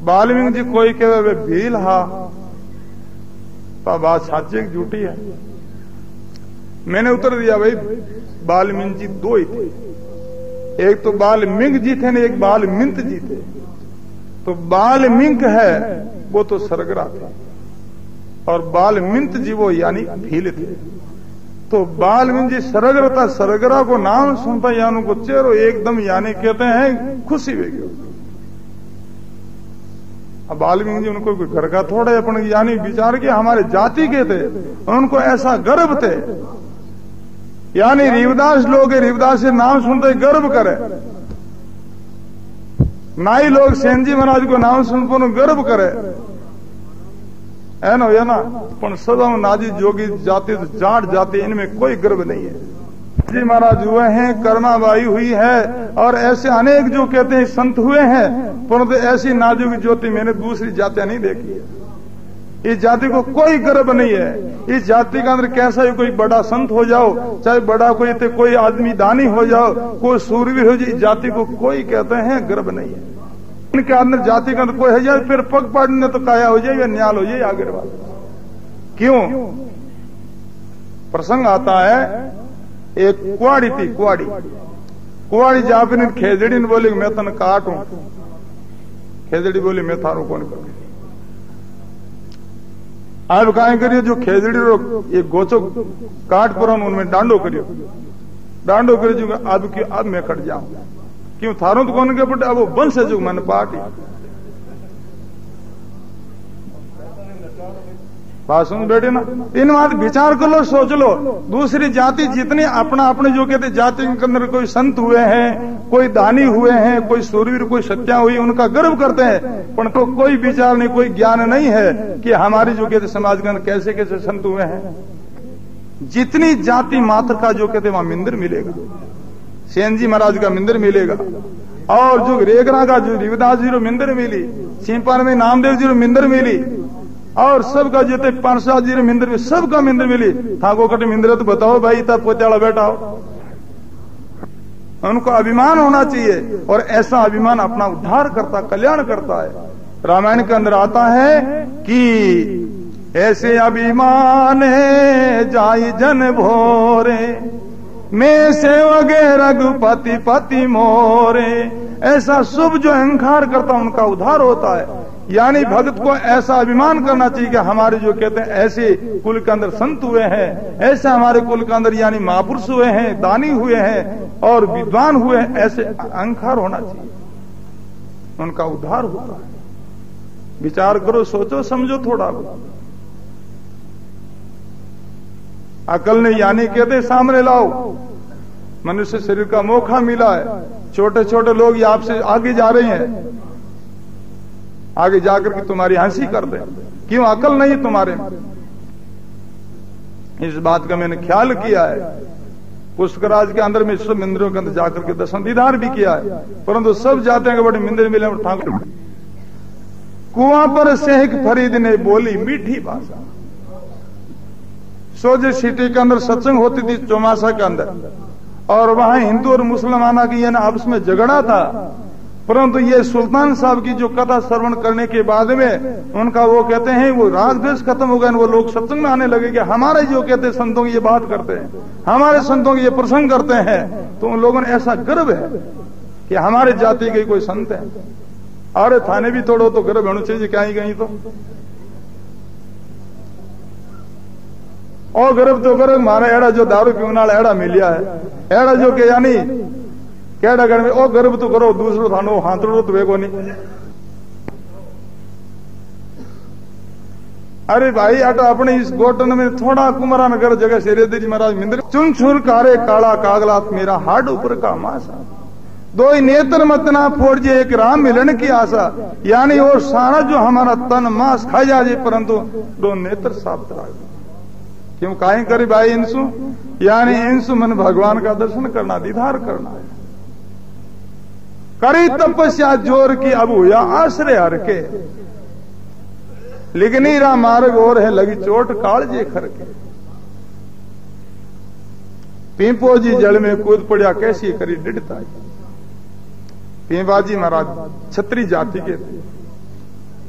बाल्मीकि जी कोई कहे वे भील हा, बात साची झूठी है। मैंने उत्तर दिया भाई बाल्मीकि जी दो ही थे, एक तो बाल्मीकि जी थे, एक बाल्मिंत जी थे। तो बाल्मीकि है वो तो सरगरा थे और बाल्मिंत जी वो यानी भील थे। तो बाल्मीकि जी सरगरा था, सरगरा को नाम सुनता यानी को चेहरो एकदम यानी कहते हैं खुशी वेगी। अब वाल्मीकि जी उनको कोई घर का थोड़ा अपन यानी विचार किया हमारे जाति के थे, उनको ऐसा गर्व थे। यानी रीवदास लोग रीवदास से नाम सुनते गर्व करे, नाई लोग सेन जी महाराज को नाम सुन गर्व करे, है ना, ये ना। पर सदा नाजी जोगी जाति जाट जाति इनमें कोई गर्व नहीं है। जी महाराज हुए हैं, कर्माबाई हुई है, और ऐसे अनेक जो कहते हैं संत हुए हैं, परंतु ऐसी नाजुक ज्योति मैंने दूसरी जातियां नहीं देखी है। इस जाति को कोई गर्व नहीं है। इस जाति के अंदर कैसा ही कोई बड़ा संत हो जाओ, चाहे बड़ा कोई आदमी दानी हो जाओ, कोई सूरवीर हो जाए, इस जाति को कोई कहते हैं गर्व नहीं है। इनके अंदर जाति के अंदर कोई है जाए, फिर पग पाड़ने तो काया हो जाए या न्याल हो जाए आगे वाला। क्यों? प्रसंग आता है, एक कुआड़ी थी, कुआड़ी जापनी खेजड़ी ने बोली मैं तन काटू, खेजड़ी बोली मैं थारू कौन कर। अब काय करियो, जो खेजड़ी रो एक गोचो काट पर उनमें डांडो करियो अब मैं कट जाऊं। क्यों? थारो तो कौन के बटे अब वो बंश है जो मन पार्टी बात सुन बैठे ना। इन बात विचार कर लो, सोच लो। दूसरी जाति जितनी अपना अपने जो कहते जाति के अंदर कोई संत हुए हैं, कोई दानी हुए हैं, कोई सूरवीर, कोई सत्या हुई, उनका गर्व करते हैं, पर तो कोई विचार नहीं, कोई ज्ञान नहीं है कि हमारी जो कहते समाज के अंदर कैसे कैसे संत हुए हैं। जितनी जाति मात्र का जो कहते वहां मिंदिर मिलेगा, सेन जी महाराज का मिंदिर मिलेगा, और जो रेगरा का जो रीवदास जी रो मिंदिर मिली, छिपान में नामदेव जी रो मिंदिर मिली, और सबका जितने पांचसात जी मिंदिर में सबका मिंदिर मिली। थाको कटे मिंदिर तो बताओ भाई, तब पोत्याला बैठा हो। उनको अभिमान होना चाहिए, और ऐसा अभिमान अपना उद्धार करता, कल्याण करता है। रामायण के अंदर आता है कि ऐसे अभिमान है जाई जन भोरे, मैं सेवगे रघुपति पति मोरे। ऐसा शुभ जो अहंकार करता उनका उद्धार होता है। यानी भक्त को ऐसा अभिमान करना चाहिए कि हमारे जो कहते हैं ऐसे कुल के अंदर संत हुए हैं, ऐसे हमारे कुल के अंदर यानी महापुरुष हुए हैं, दानी हुए हैं और विद्वान हुए हैं, ऐसे अहंकार होना चाहिए, उनका उद्धार होता है। विचार करो, सोचो, समझो थोड़ा। अकल ने यानी कहते सामने लाओ। मनुष्य शरीर का मौका मिला है, छोटे छोटे लोग आपसे आगे जा रहे हैं, आगे जाकर के तुम्हारी हंसी कर दे। क्यों? अकल नहीं तुम्हारे में। इस बात का मैंने ख्याल किया है। पुष्कराज के अंदर में सब मंदिरों के अंदर जाकर के दर्शन दीदार भी किया है, परंतु सब जाते हैं बड़े मंदिर मिले। ठाकुर कुआं पर शेख फरीद ने बोली मीठी भाषा। सोजे सिटी के अंदर सत्संग होती थी चौमासा के अंदर, और वहां हिंदू और मुसलमाना की यानी आपस में झगड़ा था, परंतु ये सुल्तान साहब की जो कथा श्रवण करने के बाद में उनका वो कहते हैं वो राग द्वेष खत्म हो गया। वो लोग सत्संग में आने लगे कि हमारे जो कहते हैं संतों की ये बात करते हैं, हमारे संतों की ये प्रसंग करते हैं, तो उन लोगों ने ऐसा गर्व है कि हमारे जाति के कोई संत है। अरे थाने भी थोड़ो तो गर्व होना चाहिए कहीं कहीं तो। और गर्व तो गर्व मारा एड़ा जो दारू पीने वाला एड़ा मिलिया है, एड़ा जो के यानी केड़ा घर में ओ गर्व तो करो, दूसरो थानो हाथड़ो तो वेगो नहीं। अरे भाई अटा अपने इस गोटन में थोड़ा कुमारा नगर जगह शेरेदेव जी महाराज मिंदर चुन छुर कारे काला कागलात मेरा हाड ऊपर का मासा, दो ही नेत्र मत ना फोड़ जे एक राम मिलन की आशा। यानी और सारा जो हमारा तन मांस खा जाए, परंतु दो नेत्र साफ रहा। क्यों? काहे करी भाई इंसु, यानी इंसु मन भगवान का दर्शन करना, दीदार करना है। करी तपस्या जोर की अब हुआ आश्रय हर के, लिगनी रा मार्ग और है लगी चोट कालजे खर के। पीपो जी जल में कूद पड़ा कैसी करी डिड़ता। पीपाजी महाराज छत्री जाति के थे,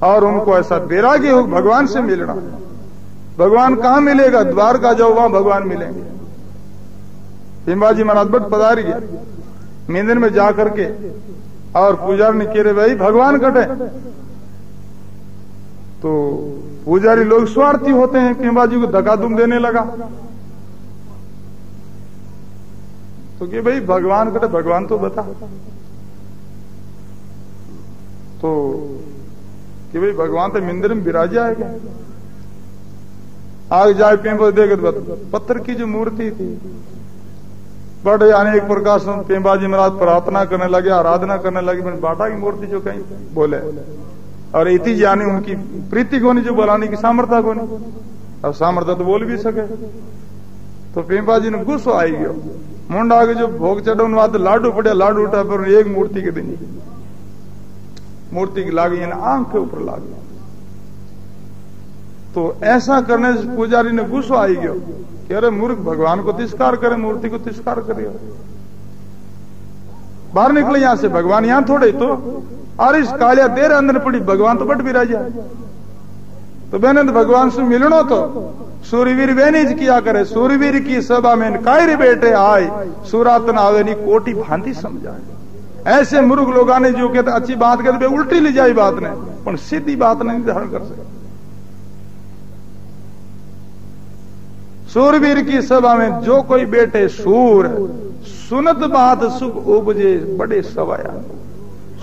और उनको ऐसा वैराग्य हो भगवान से मिलना। भगवान कहां मिलेगा? द्वारका जाओ, वहां भगवान मिलेंगे। पीपाजी महाराज बट पधार गया मंदिर में जाकर के, और पुजारी ने कह रहे भाई भगवान कटे। तो पुजारी लोग स्वार्थी होते हैं, पीपाजी को धक्का दुम देने लगा। तो कि भाई भगवान कटे, भगवान तो बता। तो कि भाई भगवान तो मंदिर में विराजा है। आगे जाए पेंबा देखे तो पत्थर की जो मूर्ति थी, बड़े यानी एक प्रकार से पेंबा जी महाराज प्रार्थना करने लगे, आराधना करने लगे, मैंने बाटा की मूर्ति जो कहीं बोले, और इतनी यानी उनकी प्रीति को नहीं जो बोलाने की सामर्थ्य को नहीं, अब सामर्थ्य तो बोल भी सके। तो पेंबा जी ने गुस्सा आई गयो, मुंडा आगे जो भोग चढ़ाने बाद लाडू पड़े, लाडू उठा पर एक मूर्ति के दिन मूर्ति की लागी आंख के ऊपर लागी। तो ऐसा करने से पुजारी ने गुस्सा आई गयो कि अरे मूर्ख, भगवान को तिरस्कार करे, मूर्ति को तिरस्कार करे, बाहर निकले यहां से, भगवान यहां थोड़े। तो अरे इस कालिया देर अंदर पड़ी, भगवान तो बट विराजा। तो बहने तो भगवान से मिलनो तो सूर्यवीर वेनिज किया करे, सूर्यवीर की सभा में कायरे बेटे आए, सुरातन आवे नी कोटि भांति समझाए। ऐसे मूर्ख लोग ने जो कहते अच्छी बात कहते उल्टी ले जाए बात ने, पर सीधी बात नहीं धारण कर सके। सूरवीर की सभा में जो कोई बेटे सूर, सुनत बात सुख उपजे बड़े सवाया।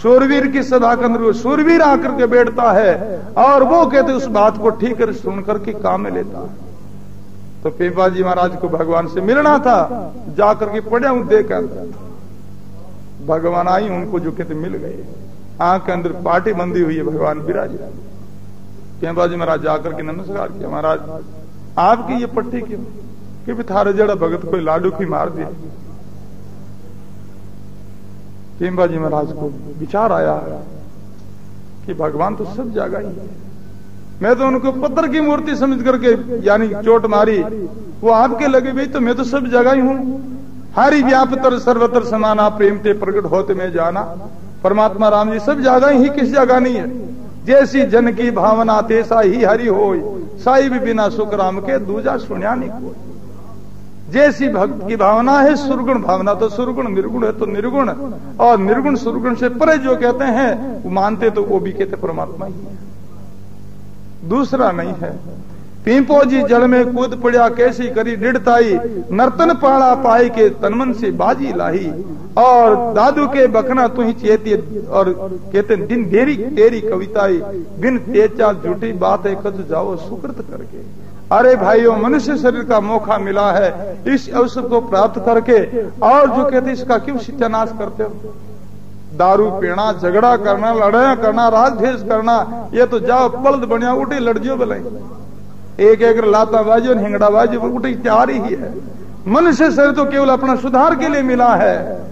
सूरवीर की सभा के अंदर सूरवीर आकर के बैठता है और वो कहते उस बात को ठीक कर सुन करके काम में लेता है। तो पेंबा जी महाराज को भगवान से मिलना था, जाकर के पड़े हूं देकर भगवान आई, उनको जो कहते मिल गए, आंख के अंदर पार्टी बंदी हुई है, भगवान विराजे। पेंबा जी महाराज जाकर के नमस्कार किया, महाराज आपकी ये पट्टी क्यों? कि थारे जड़ा भगत कोई लाडू की मार दिया। पेंबा जी महाराज को विचार आया कि भगवान तो सब जगह ही है, मैं तो उनको पत्थर की मूर्ति समझ करके यानी चोट मारी, वो आपके लगे भी, तो मैं तो सब जगह ही हूं। हरि व्यापतर सर्वत्र समाना, प्रेम ते प्रकट होते में जाना। परमात्मा राम जी सब जगह ही, किस जगह नहीं है। जैसी जन की भावना तैसा ही हरि होय, साई भी बिना सुख राम के दूजा सुनिया नहीं कोई। जैसी भक्त की भावना है सुरगुण भावना, तो सुरगुण, निर्गुण है तो निर्गुण, और निर्गुण सुरगुण से परे जो कहते हैं वो मानते तो वो भी कहते परमात्मा ही है, दूसरा नहीं है। पीपो जी जड़ में कूद पड़ा कैसी करी दृढ़ताई, नर्तन पाड़ा पाई के तनमन से बाजी लाही। और दादू के बखना तू ही चेती, और कहते दिन देरी तेरी कविताई, बिन तेजा झूठी बात है कद जाओ सुकृत करके। अरे भाइयों, मनुष्य शरीर का मौका मिला है, इस अवसर को प्राप्त करके, और जो कहते इसका क्यों सत्यानाश करते हो? दारू पीना, झगड़ा करना, लड़ाई करना, राजद्वेष करना, ये तो जाओ पलद बनिया उठे लड़जियो बोले, एक एक लाता बाजी और हिंगड़ा बाजी उठी तैयार ही है। मनुष्य शरीर तो केवल अपना सुधार के लिए मिला है,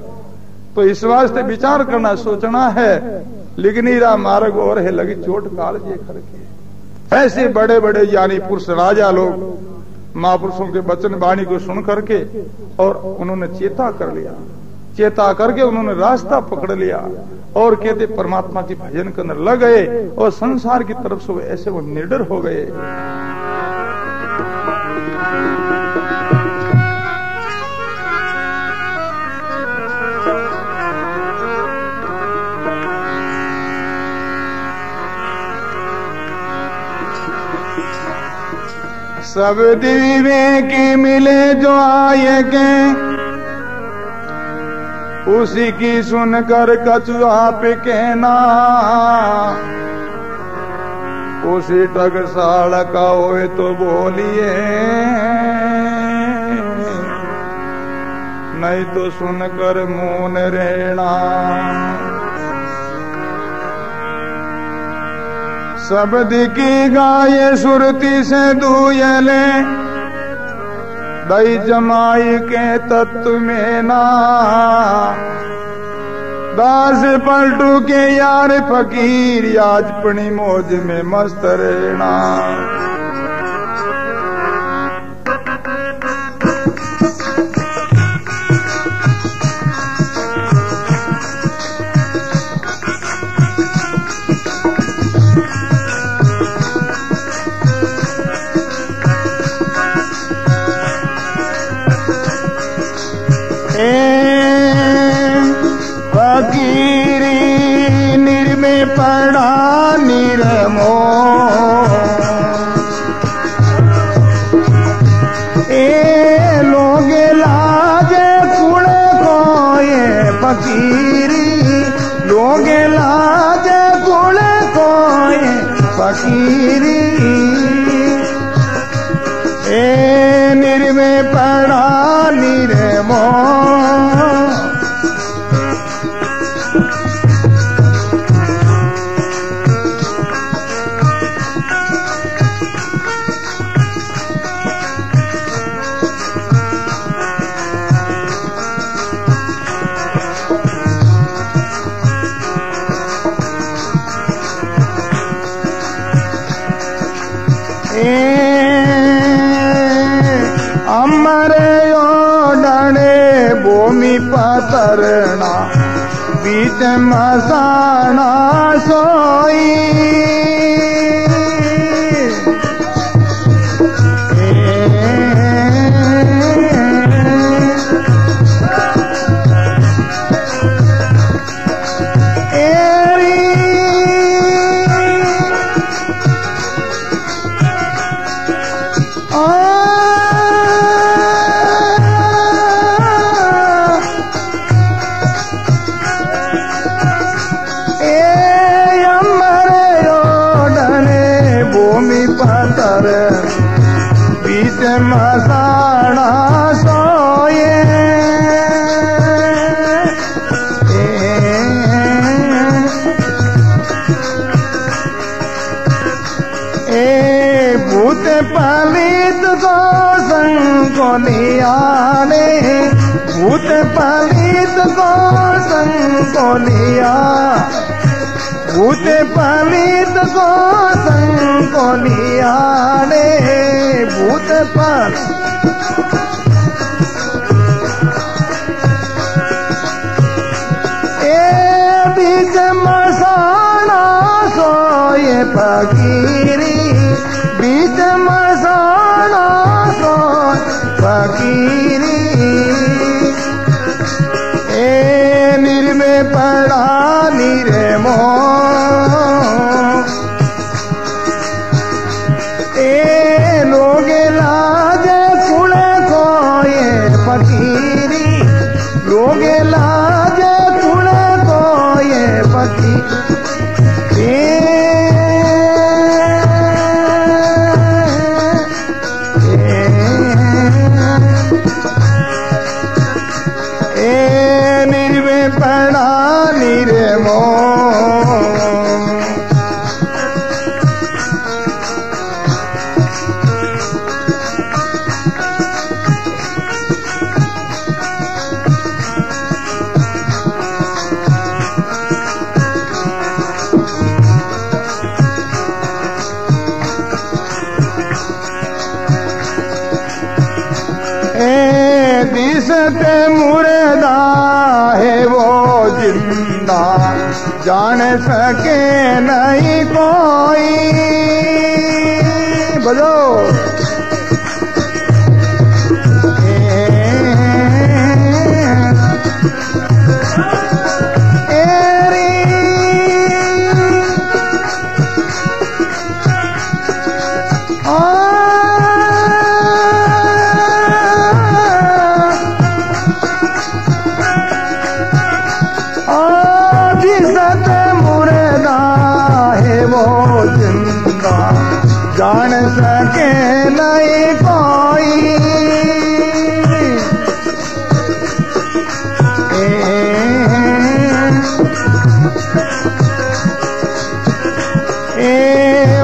तो इस वास्ते विचार करना, सोचना है। लिगनीरा मार्ग और है लगी चोट काल जे करके। ऐसे बड़े बड़े यानी पुरुष राजा लोग महापुरुषों के वचन वाणी को सुन करके और उन्होंने चेता कर लिया, चेता करके उन्होंने रास्ता पकड़ लिया और कहते परमात्मा के भजन के अंदर लग गए, और संसार की तरफ से ऐसे वो निडर हो गए। सब दिव्य की मिले जो आए के, उसी की सुनकर कछुआ पे कहना, उसी टकसाल का होए तो बोलिए, नहीं तो सुनकर मौन रहना। शब्द की गाये सुरती से दूयले, दई जमाई के तत्व में ना, दास पलटू के यार फकीर, आज पनी मौज में मस्त रहना। फकीरी निर्मे पड़ा निर्मो, ए लोग लाजे कुड़े को, ये फकीरी लोग लाजे कुड़े को, ये फकीरी ए निर्वे पड़ा निर्मो भूमि पतरना बीच मसाना सोई बीच मसाना सोए भूत पलित को संकोलियाने भूत पलित को संकोलिया भूत पलित को संकोलिया ने भूत पर बीच मसाना सोए फकीरी बीच मसाना सोए फकीरी निर्मे पड़ा निर्मो फकीरी लोगे लाज कुड़े को ये फकीर निर्वे पड़ा निर्मो दिसते मुर्दा है वो जिंदा जान सके नहीं कोई बजो जान सके नहीं कोई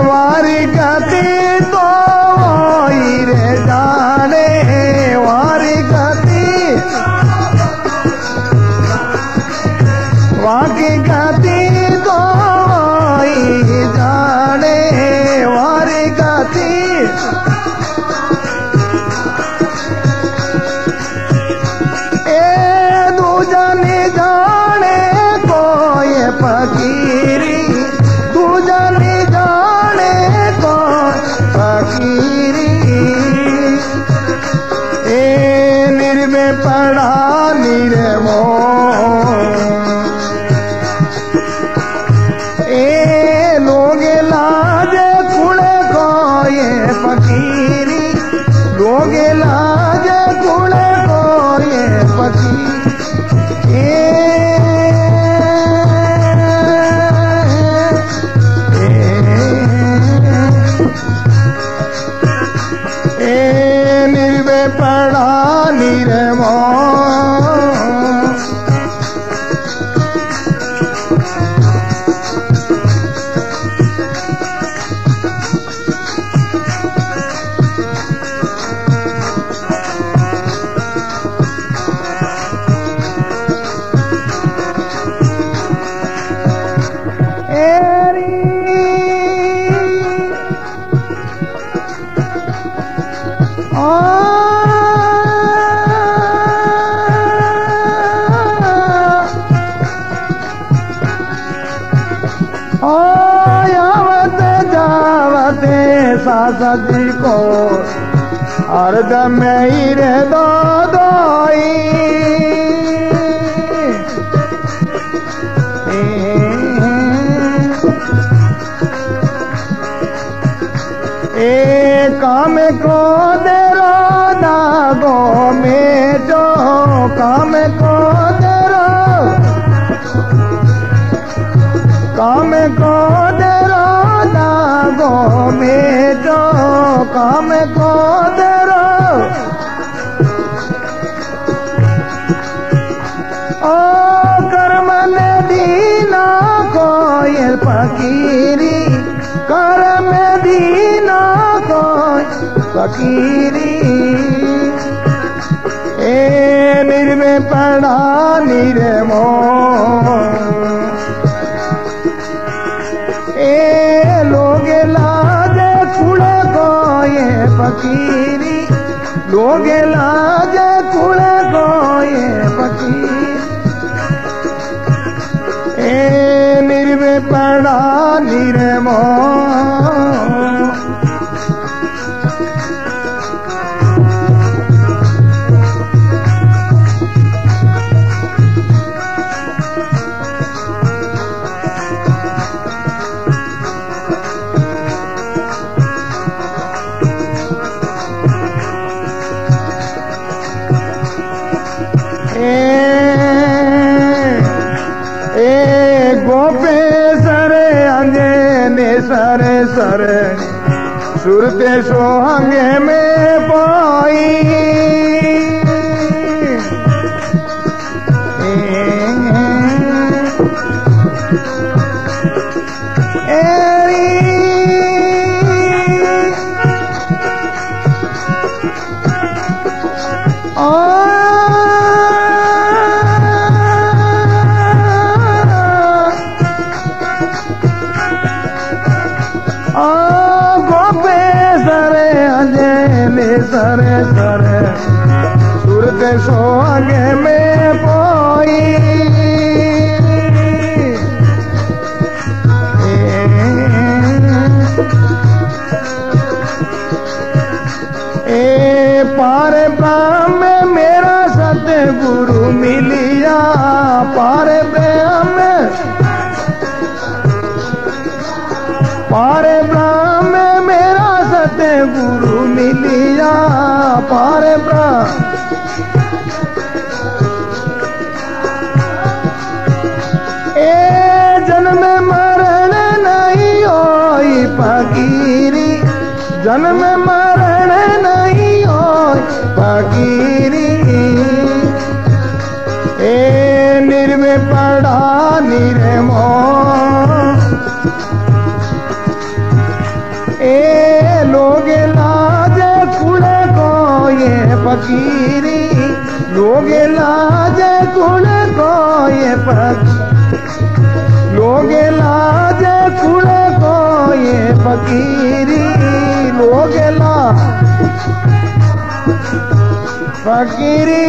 वारी गति तो रे जाने वारी गति वाकी गति तो जाने वारी गति दूजनी जाने कोई फकीरी दूजनी जाने कोई फकीरी निर्वे पड़ा निर्मो लोगे लाज कुड़े को ये फकीरी लोगे लाज कुड़े को ये फकीरी सासदी को अर्ध में ही रे दो दोई काम को देरो नागो में जो काम को देरो काम को देरो नागो में जो काम को देरो ओ कर्म ने दीना को ये फकीरी कर्म दीना को फकीरी ए निर्मे पड़ा निर्मो ए लोग लाजे कुड़े को ये फकीरी लोग लाजे कुड़े को ये फकीरी ए निर्मे पड़ा निर्मो सरे सरे सुरते सोहंगे में पाई सरे सरे सुरते सोहंगे में पाई ए पारे ब्रह्म में मेरा सतगुरु मिलिया पारे ब्रह्म में मेरा सतगुरु मिलिया पारे ब्रह्म ए जन्म मरण नहीं होई फकीरी जन्म मरण नहीं होई फकीरी ए निर्मे पड़ा निर्मो ए लोग लाजे कुड़े को ये फकीरी लोग लाजे कुड़े को ये लोग लाजे कुड़े को ये फकीरी लोग ला फकीरी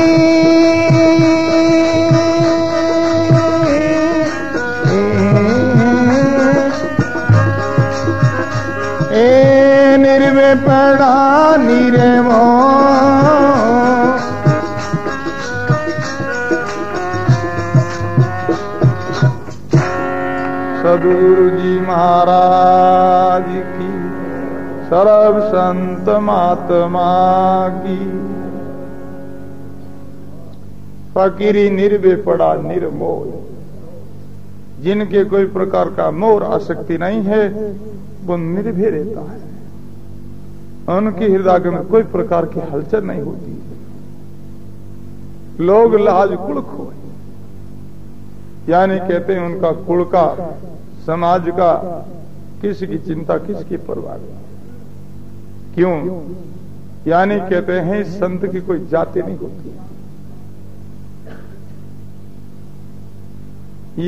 निर्वे पड़ा निर्मो सद्गुरु जी महाराज की सर्व संत महात्मा की फकीरी निर्वे पड़ा निर्मोह जिनके कोई प्रकार का मोह आसक्ति नहीं है वो निर्भय रहता है उनके हृदय में कोई प्रकार की हलचल नहीं होती है। लोग लाज कुल खोए यानी कहते हैं उनका कुल का समाज का किसकी चिंता किसकी परवाह क्यों यानी कहते हैं संत की कोई जाति नहीं होती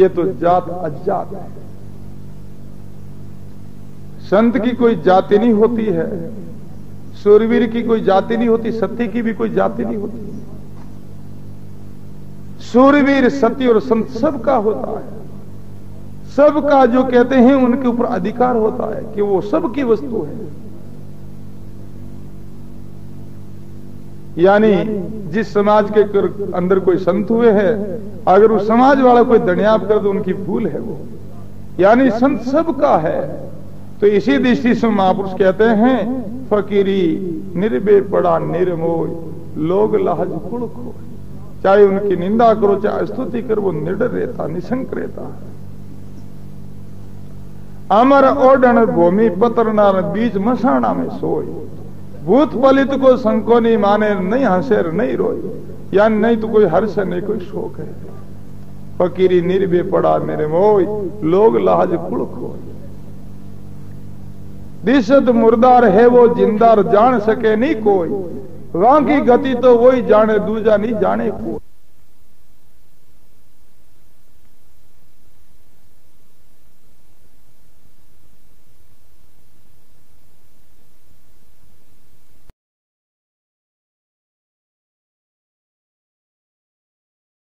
ये तो जात अजात है संत की कोई जाति नहीं होती है, सूरवीर की कोई जाति नहीं होती, सत्य की भी कोई जाति नहीं होती। सूरवीर, सत्य और संत सबका होता है। सबका जो कहते हैं उनके ऊपर अधिकार होता है कि वो सबकी वस्तु है। यानी जिस समाज के अंदर कोई संत हुए हैं, अगर उस समाज वाला कोई दनियाब कर दो उनकी भूल है वो। यानी संत सबका है। तो इसी दृष्टि से महापुरुष कहते हैं फकीरी निर्बे पड़ा निर्मोय लोग लाज कुड़ खो। चाहे उनकी निंदा करो चाहे स्तुति करो, वो निडर रहता, निशंक रहता है। अमर ओडन भूमि पत्र नार बीज मसाणा में सोई। भूत पलित को संको नहीं माने, नहीं हंसेर नहीं रोई। या नहीं तो कोई हर्ष नहीं कोई शोक है। फकीरी निर्बे पड़ा निर्मोय लोग लाज कुड़ खो। दिशत मुर्दार है वो जिंदार जान सके नहीं कोई। वहां की गति तो वही जाने, दूजा नहीं जाने कोई।